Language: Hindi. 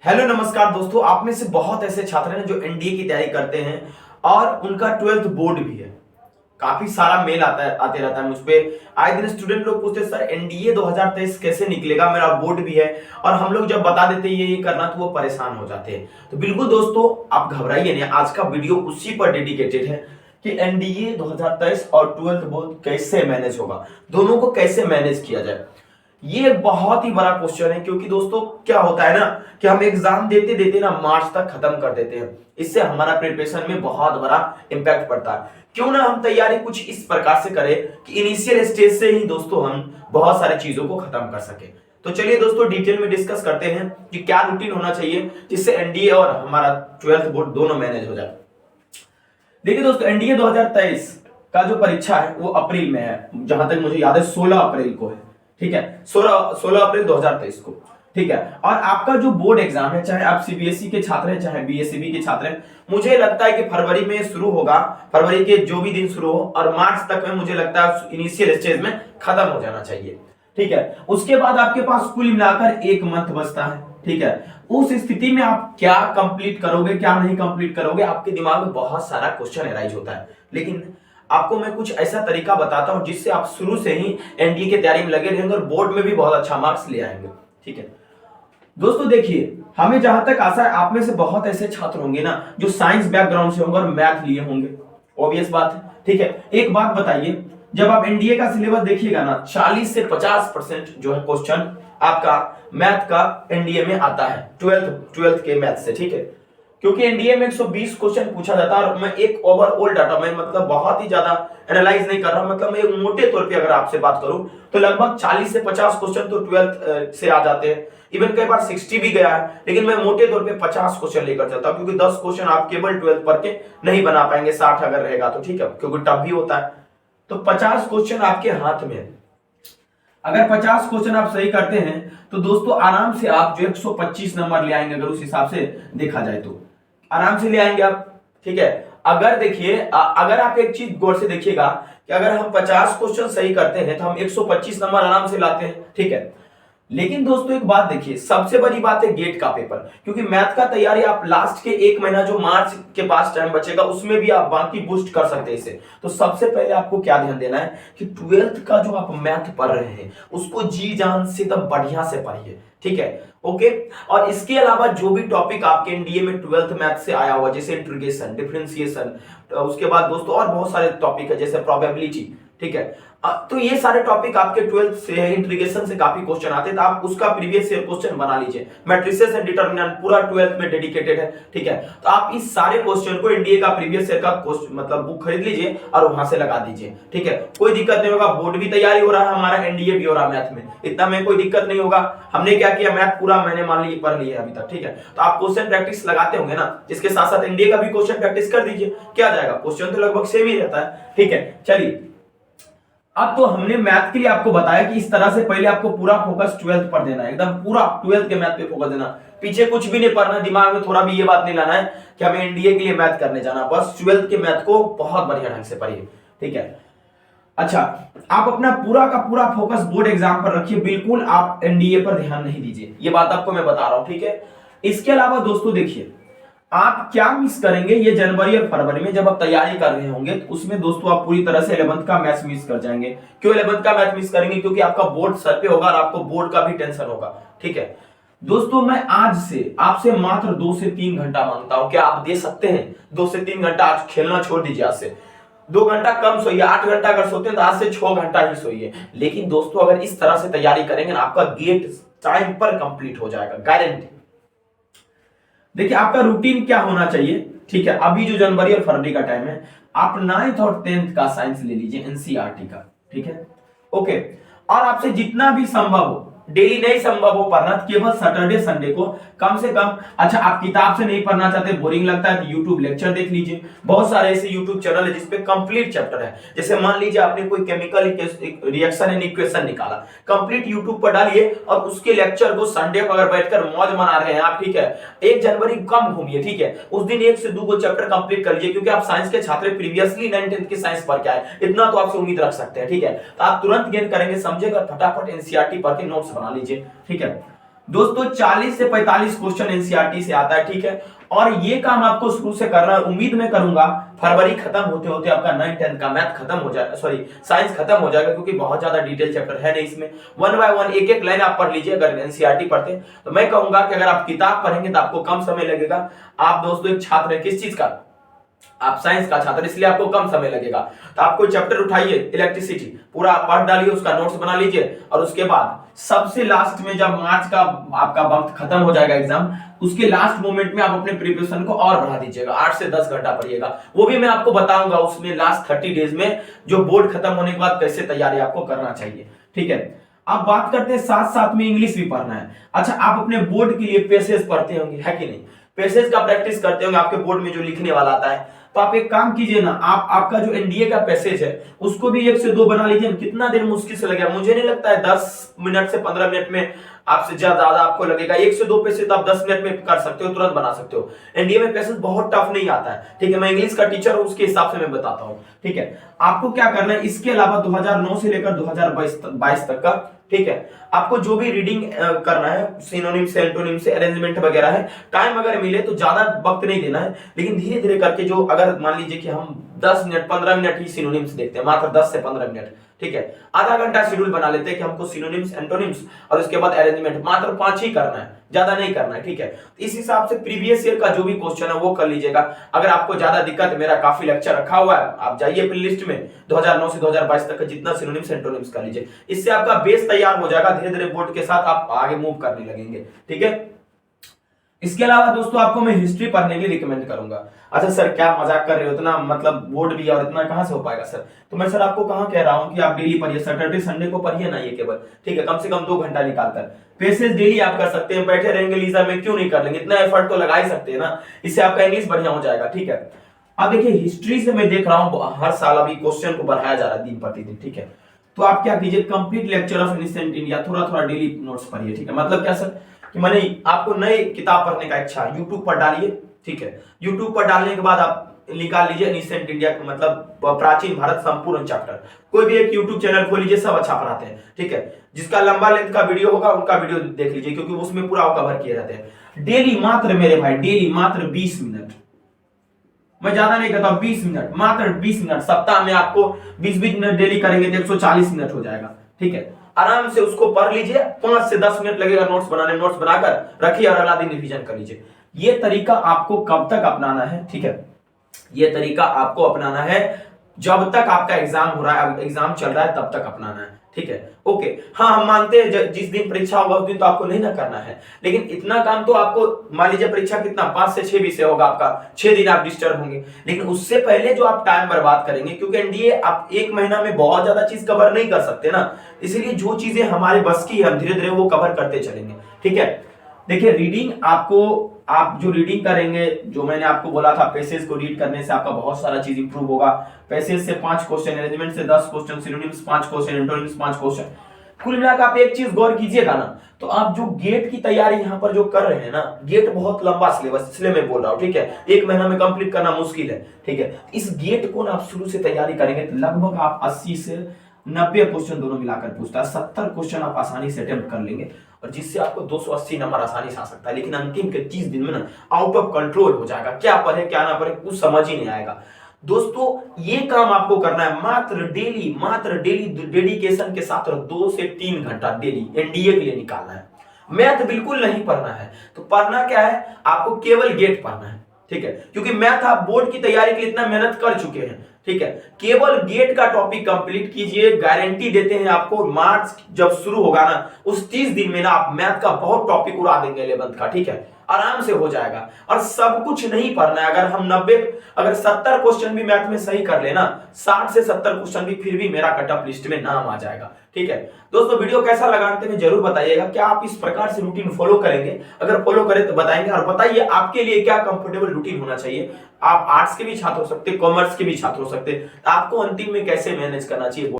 हेलो नमस्कार दोस्तों, आप में से बहुत ऐसे छात्र हैं जो एनडीए की तैयारी करते हैं और उनका 12th बोर्ड भी है। काफी सारा मेल आते रहता है मुझ पे। आए दिन स्टूडेंट लोग पूछते हैं सर एनडीए 2023 कैसे निकलेगा, मेरा बोर्ड भी है। और हम लोग जब बता देते हैं ये करना तो वो परेशान हो जाते हैं। तो बिल्कुल दोस्तों आप घबराइए नहीं, आज का वीडियो उसी पर डेडिकेटेड है कि एनडीए 2023 और 12th बोर्ड कैसे मैनेज होगा, दोनों को कैसे मैनेज किया जाए। ये एक बहुत ही बड़ा क्वेश्चन है, क्योंकि दोस्तों क्या होता है ना कि हम एग्जाम देते देते ना मार्च तक खत्म कर देते हैं। इससे हमारा प्रिपरेशन में बहुत बड़ा इंपैक्ट पड़ता है। क्यों ना हम तैयारी कुछ इस प्रकार से करें कि इनिशियल स्टेज से ही दोस्तों हम बहुत सारी चीजों को खत्म कर सके। तो चलिए दोस्तों डिटेल में डिस्कस करते हैं कि क्या रूटीन होना चाहिए जिससे एनडीए और हमारा 12th बोर्ड दोनों मैनेज हो जाए। देखिए दोस्तों, एनडीए 2023 का जो परीक्षा है वो अप्रैल में है, जहां तक मुझे याद है 16 अप्रैल को है। ठीक है, 16 अप्रैल 2023 को। ठीक है, और आपका जो बोर्ड एग्जाम है, चाहे आप सीबीएसई के छात्र हैं चाहे बीएसईबी के छात्र हैं, मुझे लगता है कि फरवरी में शुरू होगा। फरवरी के जो भी दिन शुरू हो और मार्च तक में मुझे लगता है इनिशियल स्टेज में खत्म हो जाना चाहिए। ठीक है, उसके बाद आपके पास कुल मिलाकर एक मंथ बचता है। ठीक है, उस स्थिति में आप क्या कंप्लीट करोगे क्या नहीं कंप्लीट करोगे, आपके दिमाग में बहुत सारा क्वेश्चन अराइज होता है। लेकिन आपको मैं कुछ ऐसा तरीका बताता हूं जिससे आप शुरू से ही एनडीए की तैयारी में लगे रहेंगे और बोर्ड में भी बहुत अच्छा मार्क्स ले आएंगे। ठीक है दोस्तों, देखिए हमें जहां तक आशा है आप में से बहुत ऐसे छात्र होंगे ना जो साइंस बैकग्राउंड से होंगे और मैथ लिए होंगे। ऑब्वियस बात है। ठीक है, एक बात बताइए, जब आप एनडीए का सिलेबस देखिएगा ना 40 से 50% जो है क्वेश्चन आपका मैथ का एनडीए में आता है, 12th के मैथ से। ठीक है, क्योंकि एनडीए में 120 क्वेश्चन पूछा जाता है और मैं एक ओवरऑल डाटा में मतलब बहुत ही ज्यादा एनालाइज नहीं कर रहा हूं, मतलब मैं एक मोटे तौर पे अगर आपसे बात करूं तो लगभग 40 से 50 क्वेश्चन तो 12th से आ जाते हैं। इवन कई बार 60 भी गया है, लेकिन मैं मोटे तौर पे 50 क्वेश्चन लेकर चलता हूं, क्योंकि 10 क्वेश्चन आप केवल 12th पढ़ के नहीं बना पाएंगे, 60 अगर रहेगा तो। ठीक है, क्योंकि टफ भी होता है। तो 50 क्वेश्चन आपके हाथ में है। अगर 50 क्वेश्चन आप सही करते हैं तो दोस्तों आराम से आप जो 125 नंबर ले आएंगे, अगर उस हिसाब से देखा जाए तो आराम से ले आएंगे आप। ठीक है, अगर देखिए अगर आप एक चीज गौर से देखिएगा कि अगर हम 50 क्वेश्चन सही करते हैं तो हम 125 नंबर आराम से लाते हैं। ठीक है, लेकिन दोस्तों एक बात देखिए, सबसे बड़ी बात है गेट का पेपर, क्योंकि मैथ का तैयारी आप लास्ट के एक महीना जो मार्च के पास टाइम बचेगा उसमें भी आप बाकी बूस्ट कर सकते हैं इसे। तो सबसे पहले आपको क्या ध्यान देना है कि 12th का जो आप मैथ पढ़ रहे हैं उसको जी जान से एकदम बढ़िया से पढ़िए। ठीक है, ओके। और इसके अलावा जो भी टॉपिक आपके एनडीए में 12th मैथ से आया हुआ, जैसे इंटीग्रेशन, डिफरेंशिएशन, उसके बाद दोस्तों और बहुत सारे टॉपिक है जैसे प्रोबेबिलिटी। ठीक है, तो ये सारे टॉपिक आपके 12th से इंटीग्रेशन से काफी क्वेश्चन आते हैं, तो आप उसका प्रीवियस ईयर क्वेश्चन बना लीजिए। मैट्रिसेस एंड डिटरमिनेंट पूरा 12th में डेडिकेटेड है। ठीक है, तो आप इस सारे क्वेश्चन को एनडीए का प्रीवियस ईयर का क्वेश्चन मतलब बुक खरीद लीजिए और वहां से लगा दीजिए। ठीक है, कोई दिक्कत नहीं होगा, बोर्ड भी तैयारी हो रहा है हमारा, एनडीए भी हो रहा है मैथ में, इतना में कोई दिक्कत नहीं होगा। हमने क्या किया, मैथ पूरा मैंने मान लीजिए पढ़ लिया अभी तक। ठीक है, तो आप क्वेश्चन प्रैक्टिस लगाते होंगे ना, जिसके साथ साथ एनडीए का भी क्वेश्चन प्रैक्टिस कर दीजिए, क्या जाएगा, क्वेश्चन तो लगभग सेम ही रहता है। ठीक है, चलिए अब तो हमने मैथ के लिए आपको बताया कि इस तरह से पहले आपको पूरा फोकस 12th पर देना है, एकदम पूरा 12th के मैथ पे फोकस देना, पीछे कुछ भी नहीं पढ़ना, दिमाग में थोड़ा भी ये बात नहीं लाना है कि हमें एनडीए के लिए मैथ करने जाना, बस 12th के मैथ को बहुत बढ़िया ढंग से पढ़िए। ठीक है, अच्छा आप अपना पूरा का पूरा फोकस बोर्ड एग्जाम पर रखिए, बिल्कुल आप एनडीए पर ध्यान नहीं दीजिए, ये बात आपको मैं बता रहा हूं। ठीक है, इसके अलावा दोस्तों देखिए आप क्या मिस करेंगे ये जनवरी और फरवरी में जब आप तैयारी कर रहे होंगे, तो उसमें दोस्तों आप पूरी तरह से 11th का मैथ मिस कर जाएंगे। क्यों 11th का मैथ मिस करेंगे, क्योंकि आपका बोर्ड सर पे होगा और आपको बोर्ड का भी टेंशन होगा। ठीक है दोस्तों, मैं आज से आपसे मात्र 2 से 3 घंटा मांगता हूं, क्या आप दे सकते हैं 2 से 3 घंटा? आज खेलना छोड़ दीजिए, आज से 2 घंटा कम सोइए, 8 घंटा अगर सोते हैं तो आज से 6 घंटा ही सोइए। लेकिन दोस्तों अगर इस तरह से तैयारी करेंगे ना, आपका गेट टाइम पर कंप्लीट हो जाएगा, गारंटी। देखिए आपका रूटीन क्या होना चाहिए। ठीक है, अभी जो जनवरी और फरवरी का टाइम है, आप 9th और 10th का साइंस ले लीजिए एनसीईआरटी का। ठीक है, ओके। और आपसे जितना भी संभव हो, डेली नहीं संभव हो पढ़ना, केवल सैटरडे संडे को कम से कम, अच्छा आप किताब से नहीं पढ़ना चाहते, बोरिंग लगता है तो यूट्यूब लेक्चर देख लीजिए। बहुत सारे ऐसे यूट्यूब चैनल है जिसपे कंप्लीट चैप्टर है, जैसे मान लीजिए आपने कोई केमिकल रिएक्शन एंड इक्वेशन निकाला, कंप्लीट यूट्यूब पर डालिए और उसके लेक्चर को संडे को अगर बैठकर मौज मना रहे हैं आप, ठीक है, 1 जनवरी कम घूमिए। ठीक है, उस दिन 1 से 2 चैप्टर कंप्लीट कर लीजिए, क्योंकि आप साइंस के छात्र, प्रीवियसली 9th के साइंस पढ़ के आए, इतना तो आपसे उम्मीद रख सकते हैं। ठीक है, तो आप तुरंत गेन करेंगे, समझेगा, फटाफट एनसीईआरटी पढ़ के नोट्स बना लीजिए। ठीक है, दोस्तों 40 से 45 क्वेश्चन एनसीईआरटी से आता है, ठीक है। और ये काम आपको शुरू से करना है, उम्मीद मैं करूंगा फरवरी खत्म होते होते आपका 9-10 का मैथ खत्म हो जाएगा, सॉरी साइंस खत्म हो जाएगा, क्योंकि बहुत ज्यादा डिटेल चैप्टर है नहीं इसमें। वन बाय वन एक एक लाइन आप पढ़ लीजिए अगर एनसीईआरटी पढ़ते हैं। तो मैं कहूंगा कि अगर आप किताब पढ़ेंगे तो आपको कम समय लगेगा। आप दोस्तों एक छात्र है किस चीज का, आप साइंस का छात्र, इसलिए आपको कम समय लगेगा। तो आप कोई चैप्टर उठाइए इलेक्ट्रिसिटी, पूरा पढ़ डालिए, उसका नोट्स बना लीजिए, और उसके बाद सबसे लास्ट में जब मार्च का आपका वक्त खत्म हो जाएगा एग्जाम, उसके लास्ट मोमेंट में आप अपने प्रिपरेशन को और बढ़ा दीजिएगा, 8 से 10 घंटा पढ़िएगा। वो भी मैं आपको बताऊंगा उसमें लास्ट 30 डेज में जो बोर्ड खत्म होने के बाद कैसे तैयारी आपको करना चाहिए, ठीक है। अब बात करते हैं साथ साथ में इंग्लिश भी पढ़ना है। अच्छा, आप अपने बोर्ड के लिए पैसेज पढ़ते होंगे, है कि नहीं? पैसेज का प्रैक्टिस करते होंगे, आपके बोर्ड में जो लिखने वाला आता है। तो आप एक काम कीजिए ना, आप आपका जो एनडीए का पैसेज है उसको भी 1 से 2 बना लीजिए। कितना देर मुश्किल से लगेगा, मुझे नहीं लगता है 10 मिनट से 15 मिनट में आपसे ज्यादा आपको लगेगा। 1 से 2 पैसेज तो आप 10 मिनट में कर सकते हो, तुरंत बना सकते हो। एनडीए में पैसेज बहुत टफ नहीं आता है, ठीक है। मैं इंग्लिश का टीचर हूं, उसके हिसाब से मैं बताता हूं, ठीक है। आपको क्या करना है, इसके अलावा 2009 से लेकर 2022 तक का, ठीक है, आपको जो भी रीडिंग करना है, सिनोनिम से एंटोनिम से अरेंजमेंट वगैरह है, टाइम अगर मिले तो ज्यादा वक्त नहीं देना है, लेकिन धीरे धीरे करके जो, अगर मान लीजिए कि हम 10 मिनट 15 मिनट ही सिनोनिम्स देखते हैं, मात्र 10 से 15 मिनट, ठीक है। आधा घंटा शेड्यूल बना लेते हैं कि हमको सिनोनिम्स एंटोनिम्स और उसके बाद अरेंजमेंट मात्र 5 ही करना है, ज्यादा नहीं करना है, ठीक है। इस हिसाब से प्रीवियस ईयर का जो भी क्वेश्चन है वो कर लीजिएगा। अगर आपको ज्यादा दिक्कत है, मेरा काफी लेक्चर रखा हुआ है, आप जाइए प्ले लिस्ट में 2009 से 2022 तक का जितना सिनोनिम्स एंटोनिम्स कर लीजिए। इससे आपका बेस तैयार हो जाएगा, धीरे धीरे बोर्ड के साथ आप आगे मूव करने लगेंगे, ठीक है। इसके अलावा दोस्तों आपको मैं हिस्ट्री पढ़ने के लिए रिकमेंड करूंगा। अच्छा सर क्या मजाक कर रहे हो, इतना मतलब बोर्ड भी और इतना कहां से हो पाएगा सर? तो मैं सर आपको कहां कह रहा हूं कि आप डेली पढ़िए, सैटरडे संडे को पढ़िए ना, ये केवल, ठीक है, कम से कम 2 घंटा निकालकर। पैसेज डेली आप कर सकते हैं, बैठे रहेंगे लीजा में क्यों नहीं कर लेंगे, इतना एफर्ट तो लगा ही सकते हैं ना, इससे आपका इंग्लिश बढ़िया हो जाएगा, ठीक है। अब देखिए हिस्ट्री से मैं देख रहा हूं हर साल अभी क्वेश्चन को बढ़ाया जा रहा है दिन प्रतिदिन, ठीक है। तो आप क्या कीजिए, complete lecture of ancient India थोड़ा थोड़ा डेली नोट्स पढ़िए, ठीक है। मतलब क्या सर कि मैंने आपको नई किताब पढ़ने का इच्छा है, यूट्यूब पर डालिए, ठीक है। यूट्यूब पर डालने के बाद आप निकाल लीजिए एंशिएंट इंडिया मतलब प्राचीन भारत संपूर्ण चैप्टर, कोई भी एक यूट्यूब चैनल खोल लीजिए, सब अच्छा पढ़ाते हैं, ठीक है। जिसका लंबा लेंथ का वीडियो होगा उनका वीडियो देख लीजिए, क्योंकि उसमें पूरा कवर किए जाते हैं। डेली मात्र मेरे भाई, डेली मात्र 20 मिनट, मैं ज्यादा नहीं कहता, 20 मिनट, मात्र 20 मिनट सप्ताह में आपको 20-20 मिनट डेली करेंगे तो 140 मिनट हो जाएगा, ठीक है। आराम से उसको पढ़ लीजिए, 5 से 10 मिनट लगेगा नोट्स बनाने, नोट्स बनाकर रखिए और अगला दिन रिवीजन कर लीजिए। ये तरीका आपको कब तक अपनाना है, ठीक है, ये तरीका आपको अपनाना है जब तक आपका एग्जाम हो रहा है, एग्जाम चल रहा है तब तक अपनाना है, ठीक है, ओके। हाँ हम मानते हैं जिस दिन परीक्षा होगा उस दिन तो आपको नहीं ना करना है, लेकिन इतना काम तो आपको, मान लीजिए परीक्षा कितना 5 से 6 विषय होगा आपका, 6 दिन आप डिस्टर्ब होंगे, लेकिन उससे पहले जो आप टाइम बर्बाद करेंगे, क्योंकि एनडीए आप 1 महीना में बहुत ज्यादा चीज कवर नहीं कर सकते ना, इसलिए जो चीजें हमारे बस की है हम धीरे धीरे वो कवर करते चलेंगे, ठीक है। देखिए रीडिंग आपको, आप जो रीडिंग करेंगे, जो मैंने आपको बोला था पैसेज को रीड करने से आपका बहुत सारा चीज इंप्रूव होगा। पैसेज से 5 क्वेश्चन, अरेंजमेंट से 10 question, synonyms 5 question, antonyms 5 question. कुल मिलाकर आप एक चीज गौर कीजिएगा ना, तो आप जो गेट की तैयारी यहाँ पर जो कर रहे हैं ना, गेट बहुत लंबा सिलेबस, इसलिए मैं बोल रहा हूँ, ठीक है, 1 महीना में कंप्लीट करना मुश्किल है, ठीक है। इस गेट को ना आप शुरू से तैयारी करेंगे तो लगभग आप 80 से 90 क्वेश्चन दोनों मिलाकर पूछता है, 70 क्वेश्चन आप आसानी से अटेम्प्ट कर लेंगे, और जिससे आपको 280 नंबर आसानी से आ सकता है। लेकिन अंतिम के 30 दिन में ना आउट ऑफ कंट्रोल हो जाएगा, क्या पढ़े क्या ना पढ़े कुछ समझ ही नहीं आएगा। दोस्तों ये काम आपको करना है मात्र डेली डेडिकेशन के साथ, 2 से 3 घंटा डेली एनडीए के लिए निकालना है। मैथ बिल्कुल नहीं पढ़ना है, तो पढ़ना क्या है, आपको केवल गेट पढ़ना है, ठीक है, क्योंकि मैथ आप बोर्ड की तैयारी के लिए इतना मेहनत कर चुके हैं, ठीक है। केवल गेट का टॉपिक कंप्लीट कीजिए, गारंटी देते हैं आपको, मार्च जब शुरू होगा ना उस 30 दिन में ना आप मैथ का बहुत टॉपिक उड़ा देंगे 11th का, ठीक है, आराम से हो जाएगा। और सब कुछ नहीं पढ़ना है, अगर 70 क्वेश्चन भी मैथ में सही कर लेना, 60 से 70 क्वेश्चन भी, फिर भी मेरा कटअप लिस्ट में नाम आ जाएगा, ठीक है। दोस्तों वीडियो कैसा लगा अंत में जरूर बताइएगा, क्या आप इस प्रकार से रूटीन फॉलो करेंगे? अगर फॉलो करें तो बताएंगे, और बताइए आपके लिए क्या कंफर्टेबल रूटीन होना चाहिए। आप आर्ट्स के भी छात्र हो सकते, कॉमर्स के भी छात्र हो सकते, आपको अंतिम में कैसे मैनेज करना चाहिए।